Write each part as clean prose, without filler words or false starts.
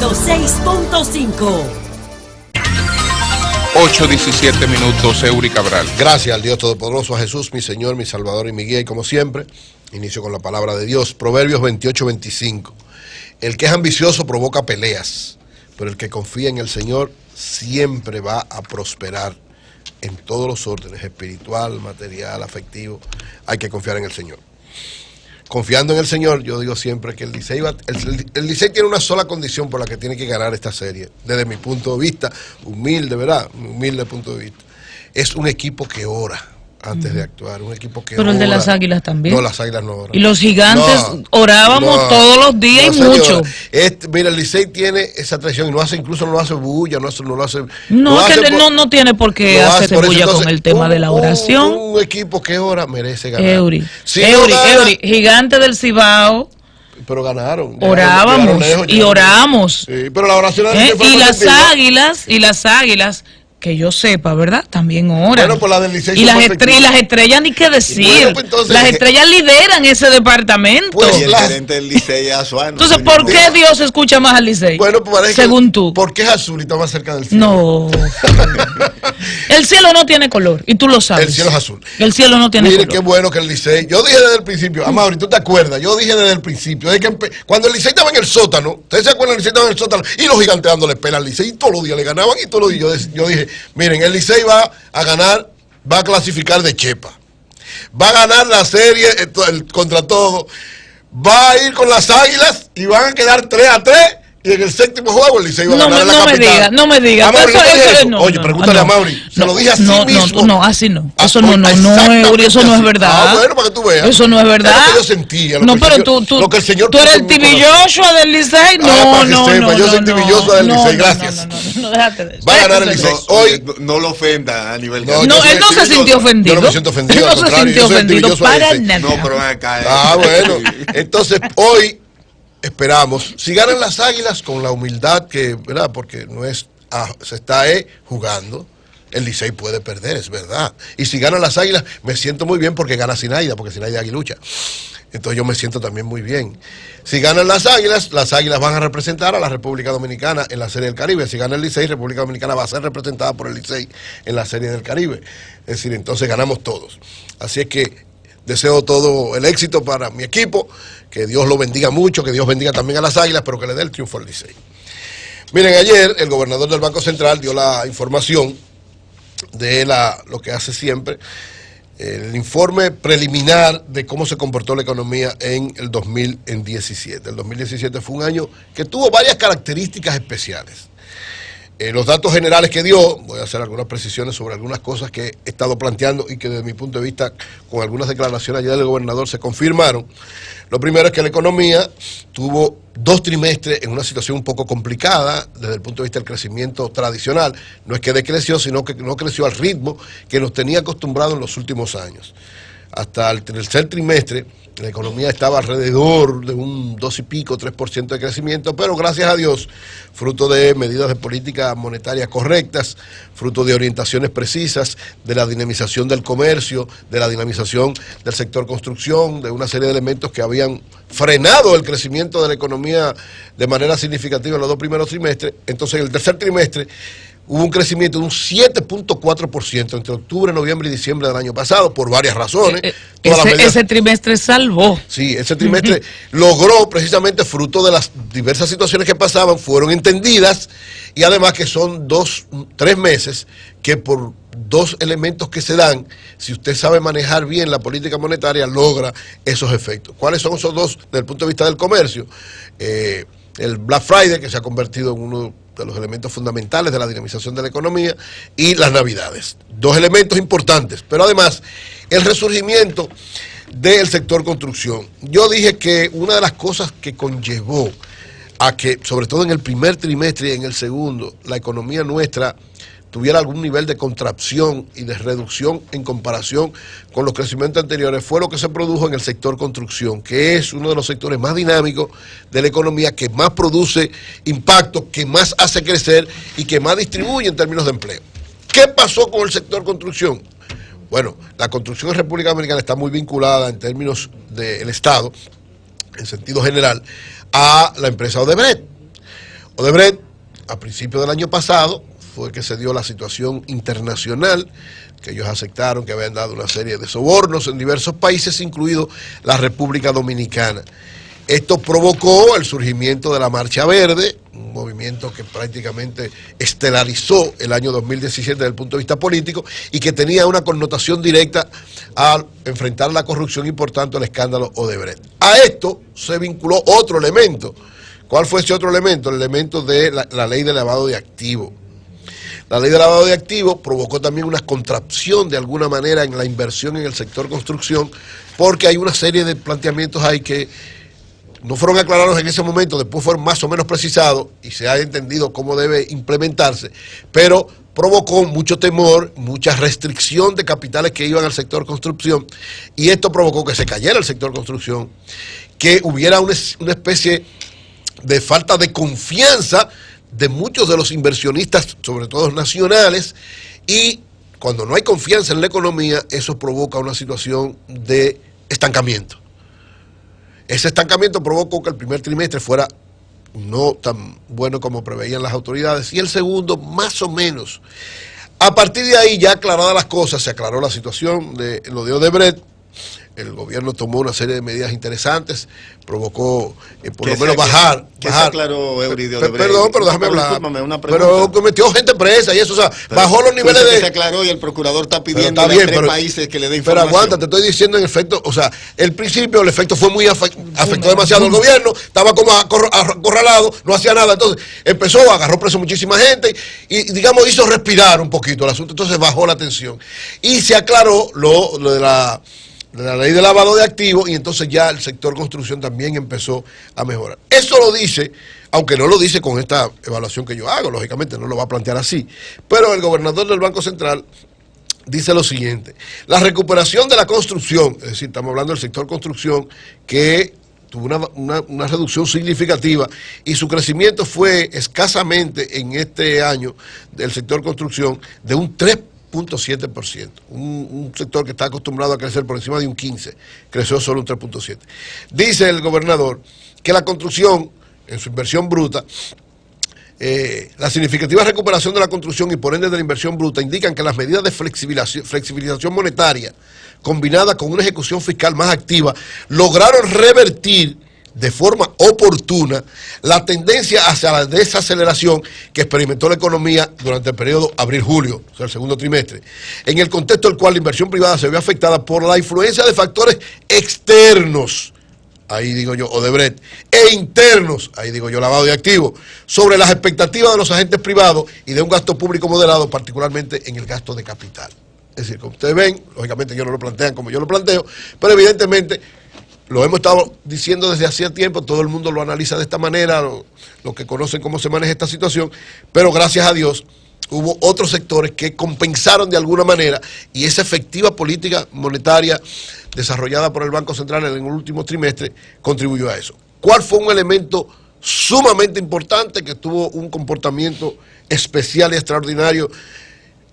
106.5. 8:17 minutos, Eury Cabral. Gracias al Dios Todopoderoso, a Jesús, mi Señor, mi Salvador y mi guía. Y como siempre, inicio con la palabra de Dios. Proverbios 28:25. El que es ambicioso provoca peleas, pero el que confía en el Señor siempre va a prosperar en todos los órdenes, espiritual, material, afectivo. Hay que confiar en el Señor. Confiando en el Señor, yo digo siempre que el Licey tiene una sola condición por la que tiene que ganar esta serie, desde mi punto de vista, humilde, ¿verdad? Humilde punto de vista. Es un equipo que ora antes de actuar, un equipo que Pero ora. el de las Águilas también. No, las Águilas no oran. Y los Gigantes orábamos todos los días y mucho. Mira, el Licey tiene esa tradición y no hace, incluso no lo hace bulla, no lo hace. No tiene por qué hacerse bulla entonces, con el tema de la oración. Un equipo que ora merece ganar. Eury, si Eury, Gigante del Cibao. Pero ganaron. Orábamos y oramos. Sí, pero la oración y las águilas, que yo sepa, ¿verdad? También oran. Bueno, pues la del Licey. Y las estrellas, ni qué decir. Bueno, pues entonces, las estrellas lideran ese departamento. Pues el gerente del Licey es Azuano. Entonces, ¿por qué Dios escucha más al Licey? Bueno, pues parece según tú. Porque es azul y está más cerca del cielo. No. El cielo no tiene color, y tú lo sabes. El cielo es azul. El cielo no tiene color. Mire qué bueno que el Licey. Yo dije desde el principio, Amaury, ¿tú te acuerdas? Yo dije desde el principio, cuando el Licey estaba en el sótano, ¿ustedes se acuerdan? El Licey estaba en el sótano y los Gigantes dándole pela al Licey y todos los días le ganaban y todos los días. Yo dije, miren, el Licey va a ganar, va a clasificar de chepa, va a ganar la serie contra todo, va a ir con las Águilas y van a quedar 3-3 y en el séptimo juego el Licey va a ganar en la capital. No me digas. Oye, pregúntale a Mauri, se lo dije así mismo. No, así no. Eso no, Eury, eso no es verdad. Ah, bueno, para que tú veas. Eso no es verdad. Es lo que yo sentía. No, pero tú eres el TV Joshua del Licey. Yo soy el TV Joshua del Licey, gracias. No, déjate de eso. Va a ganar el Licey. Hoy no lo ofenda a nivel. No, él no se sintió ofendido. Yo no me siento ofendido. Él no se sintió ofendido para nada. No, pero acá. Ah, bueno. Entonces, hoy esperamos, si ganan las Águilas con la humildad que, ¿verdad? Porque no es, se está jugando, el Licey puede perder, es verdad. Y si ganan las Águilas, me siento muy bien porque gana Sinaida, porque Sinaida es aguilucha. Entonces yo me siento también muy bien. Si ganan las Águilas van a representar a la República Dominicana en la Serie del Caribe. Si gana el Licey, República Dominicana va a ser representada por el Licey en la Serie del Caribe. Es decir, entonces ganamos todos. Así es que deseo todo el éxito para mi equipo, que Dios lo bendiga mucho, que Dios bendiga también a las Águilas, pero que le dé el triunfo al Licey. Miren, ayer el gobernador del Banco Central dio la información de lo que hace siempre, el informe preliminar de cómo se comportó la economía en el 2017. El 2017 fue un año que tuvo varias características especiales. Los datos generales que dio, voy a hacer algunas precisiones sobre algunas cosas que he estado planteando y que desde mi punto de vista, con algunas declaraciones ayer del gobernador, se confirmaron. Lo primero es que la economía tuvo 2 trimestres en una situación un poco complicada desde el punto de vista del crecimiento tradicional. No es que decreció, sino que no creció al ritmo que nos tenía acostumbrados en los últimos años. Hasta el tercer trimestre, la economía estaba alrededor de un 2 y pico, 3% de crecimiento, pero gracias a Dios, fruto de medidas de política monetaria correctas, fruto de orientaciones precisas, de la dinamización del comercio, de la dinamización del sector construcción, de una serie de elementos que habían frenado el crecimiento de la economía de manera significativa en los 2 primeros trimestres. Entonces, en el tercer trimestre hubo un crecimiento de un 7.4% entre octubre, noviembre y diciembre del año pasado, por varias razones. Ese trimestre salvó. Sí, ese trimestre logró, precisamente fruto de las diversas situaciones que pasaban, fueron entendidas, y además que son 3 meses que por 2 elementos que se dan, si usted sabe manejar bien la política monetaria, logra esos efectos. ¿Cuáles son esos 2 desde el punto de vista del comercio? El Black Friday, que se ha convertido en uno de los elementos fundamentales de la dinamización de la economía, y las Navidades. 2 elementos importantes, pero además el resurgimiento del sector construcción. Yo dije que una de las cosas que conllevó a que, sobre todo en el primer trimestre y en el segundo, la economía nuestra tuviera algún nivel de contracción y de reducción en comparación con los crecimientos anteriores, fue lo que se produjo en el sector construcción, que es uno de los sectores más dinámicos de la economía, que más produce impacto, que más hace crecer y que más distribuye en términos de empleo. ¿Qué pasó con el sector construcción? Bueno, la construcción en República Dominicana está muy vinculada en términos del Estado, en sentido general, a la empresa Odebrecht. Odebrecht, a principios del año pasado, fue que se dio la situación internacional, que ellos aceptaron que habían dado una serie de sobornos en diversos países, incluido la República Dominicana. Esto provocó el surgimiento de la Marcha Verde, un movimiento que prácticamente estelarizó el año 2017 desde el punto de vista político y que tenía una connotación directa al enfrentar la corrupción y por tanto el escándalo Odebrecht. A esto se vinculó otro elemento. ¿Cuál fue ese otro elemento? El elemento de la ley de lavado de activos. La ley de lavado de activos provocó también una contracción de alguna manera en la inversión en el sector construcción, porque hay una serie de planteamientos ahí que no fueron aclarados en ese momento, después fueron más o menos precisados y se ha entendido cómo debe implementarse, pero provocó mucho temor, mucha restricción de capitales que iban al sector construcción, y esto provocó que se cayera el sector construcción, que hubiera una especie de falta de confianza de muchos de los inversionistas, sobre todo nacionales, y cuando no hay confianza en la economía, eso provoca una situación de estancamiento. Ese estancamiento provocó que el primer trimestre fuera no tan bueno como preveían las autoridades, y el segundo más o menos. A partir de ahí, ya aclaradas las cosas, se aclaró la situación de lo de Odebrecht. El gobierno tomó una serie de medidas interesantes, provocó por lo menos bajar. ¿Qué se aclaró, Euridio? Perdón, pero déjame hablar. Discúlpame, una pregunta. Pero cometió gente presa y eso, o sea, bajó los niveles de... Se aclaró y el procurador está pidiendo a 3 países que le den información. Pero aguanta, te estoy diciendo en efecto, o sea, el principio, el efecto fue muy afectó demasiado al gobierno, estaba como acorralado, no hacía nada, entonces empezó, agarró preso muchísima gente y digamos hizo respirar un poquito el asunto, entonces bajó la tensión. Y se aclaró lo de la ley de lavado de activos y entonces ya el sector construcción también empezó a mejorar. Eso lo dice, aunque no lo dice con esta evaluación que yo hago, lógicamente no lo va a plantear así, pero el gobernador del Banco Central dice lo siguiente: la recuperación de la construcción, es decir, estamos hablando del sector construcción que tuvo una reducción significativa y su crecimiento fue escasamente en este año del sector construcción de un 3.7%, un sector que está acostumbrado a crecer por encima de un 15%, creció solo un 3.7%. Dice el gobernador que la construcción, en su inversión bruta, la significativa recuperación de la construcción y por ende de la inversión bruta indican que las medidas de flexibilización monetaria combinadas con una ejecución fiscal más activa lograron revertir de forma oportuna la tendencia hacia la desaceleración que experimentó la economía durante el periodo abril-julio, o sea, el segundo trimestre, en el contexto del cual la inversión privada se vio afectada por la influencia de factores externos, ahí digo yo Odebrecht, e internos, ahí digo yo lavado de activos, sobre las expectativas de los agentes privados y de un gasto público moderado, particularmente en el gasto de capital. Es decir, como ustedes ven, lógicamente ellos no lo plantean como yo lo planteo, pero evidentemente lo hemos estado diciendo desde hacía tiempo, todo el mundo lo analiza de esta manera, los que conocen cómo se maneja esta situación, pero gracias a Dios hubo otros sectores que compensaron de alguna manera y esa efectiva política monetaria desarrollada por el Banco Central en el último trimestre contribuyó a eso. ¿Cuál fue un elemento sumamente importante que tuvo un comportamiento especial y extraordinario?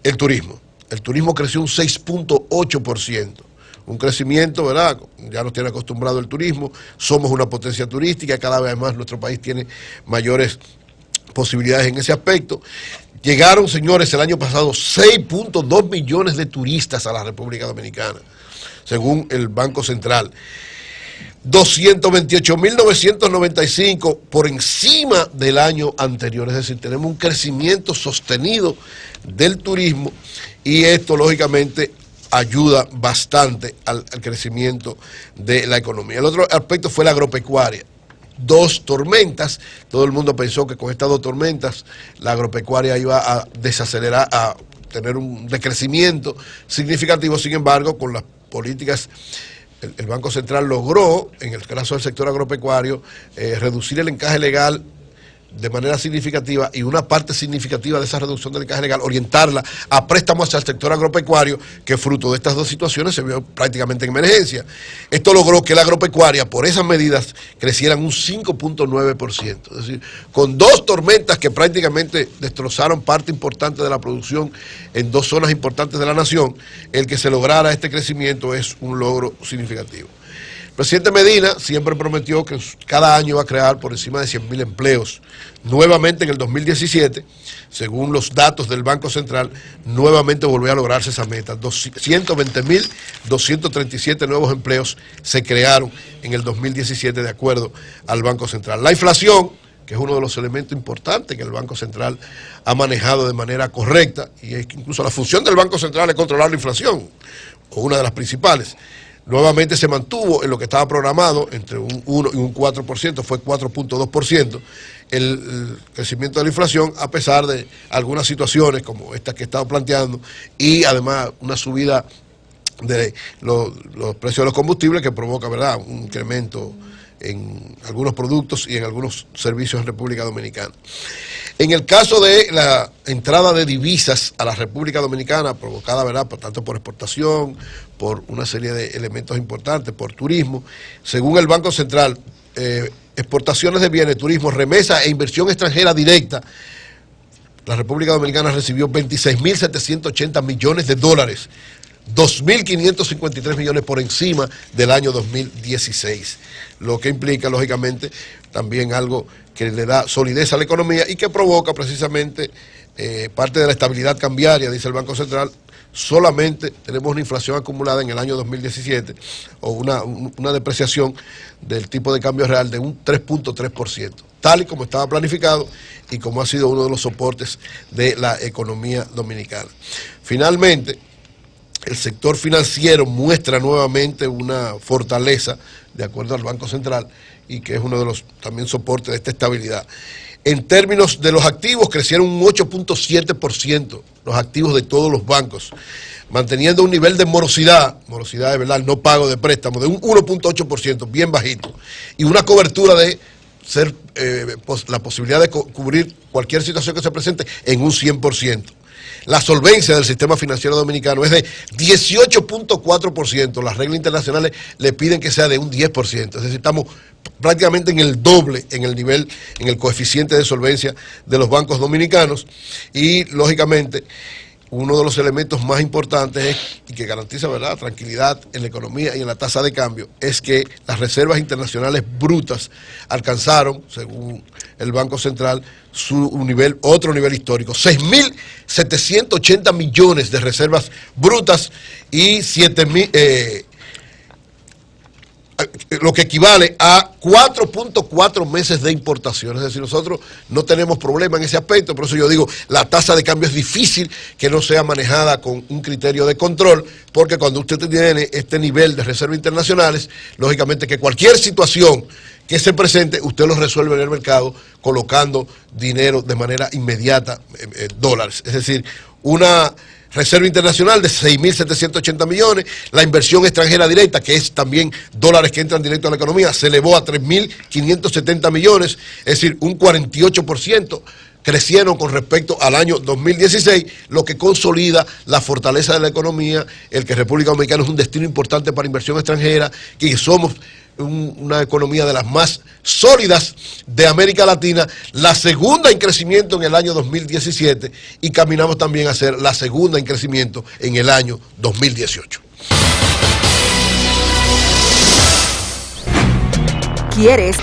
El turismo. El turismo creció un 6.8%. Un crecimiento, ¿verdad? Ya nos tiene acostumbrado el turismo, somos una potencia turística, cada vez más nuestro país tiene mayores posibilidades en ese aspecto. Llegaron, señores, el año pasado 6.2 millones de turistas a la República Dominicana, según el Banco Central. 228.995 por encima del año anterior, es decir, tenemos un crecimiento sostenido del turismo y esto, lógicamente, ayuda bastante al crecimiento de la economía. El otro aspecto fue la agropecuaria. 2 tormentas, todo el mundo pensó que con estas 2 tormentas la agropecuaria iba a desacelerar, a tener un decrecimiento significativo. Sin embargo, con las políticas, el Banco Central logró, en el caso del sector agropecuario, reducir el encaje legal de manera significativa y una parte significativa de esa reducción del encaje legal, orientarla a préstamos hacia el sector agropecuario, que fruto de estas 2 situaciones se vio prácticamente en emergencia. Esto logró que la agropecuaria, por esas medidas, crecieran un 5.9%. Es decir, con 2 tormentas que prácticamente destrozaron parte importante de la producción en 2 zonas importantes de la nación, el que se lograra este crecimiento es un logro significativo. El presidente Medina siempre prometió que cada año iba a crear por encima de 100.000 empleos. Nuevamente en el 2017, según los datos del Banco Central, nuevamente volvió a lograrse esa meta. 120.237 nuevos empleos se crearon en el 2017 de acuerdo al Banco Central. La inflación, que es uno de los elementos importantes que el Banco Central ha manejado de manera correcta, y es que incluso la función del Banco Central es controlar la inflación, o una de las principales. Nuevamente se mantuvo en lo que estaba programado, entre un 1 y un 4%, fue 4.2% el crecimiento de la inflación, a pesar de algunas situaciones como estas que he estado planteando, y además una subida de los precios de los combustibles que provoca, ¿verdad?, un incremento en algunos productos y en algunos servicios en República Dominicana. En el caso de la entrada de divisas a la República Dominicana, provocada, ¿verdad?, tanto por exportación, por una serie de elementos importantes, por turismo, según el Banco Central, exportaciones de bienes, turismo, remesa e inversión extranjera directa, la República Dominicana recibió 26.780 millones de dólares, 2.553 millones por encima del año 2016, lo que implica, lógicamente, también algo que le da solidez a la economía y que provoca precisamente parte de la estabilidad cambiaria, dice el Banco Central. Solamente tenemos una inflación acumulada en el año 2017 o una depreciación del tipo de cambio real de un 3.3%, tal y como estaba planificado y como ha sido uno de los soportes de la economía dominicana. Finalmente, el sector financiero muestra nuevamente una fortaleza, de acuerdo al Banco Central, y que es uno de los también soportes de esta estabilidad. En términos de los activos, crecieron un 8.7% los activos de todos los bancos, manteniendo un nivel de morosidad de verdad, el no pago de préstamos, de un 1.8%, bien bajito, y una cobertura de ser la posibilidad de cubrir cualquier situación que se presente en un 100%. La solvencia del sistema financiero dominicano es de 18.4%. Las reglas internacionales le piden que sea de un 10%. Es decir, estamos prácticamente en el doble en el nivel, en el coeficiente de solvencia de los bancos dominicanos. Y, lógicamente, uno de los elementos más importantes y que garantiza, ¿verdad?, tranquilidad en la economía y en la tasa de cambio es que las reservas internacionales brutas alcanzaron, según el Banco Central, otro nivel histórico, 6.780 millones de reservas brutas y 7.000, lo que equivale a 4.4 meses de importación. Es decir, nosotros no tenemos problema en ese aspecto, por eso yo digo, la tasa de cambio es difícil que no sea manejada con un criterio de control, porque cuando usted tiene este nivel de reservas internacionales, lógicamente que cualquier situación que se presente, usted lo resuelve en el mercado colocando dinero de manera inmediata, dólares. Es decir, una reserva internacional de 6.780 millones, la inversión extranjera directa, que es también dólares que entran directo a la economía, se elevó a 3.570 millones, es decir, un 48%. Crecieron con respecto al año 2016, lo que consolida la fortaleza de la economía, el que República Dominicana es un destino importante para inversión extranjera, que somos una economía de las más sólidas de América Latina, la segunda en crecimiento en el año 2017 y caminamos también a ser la segunda en crecimiento en el año 2018. ¿Quieres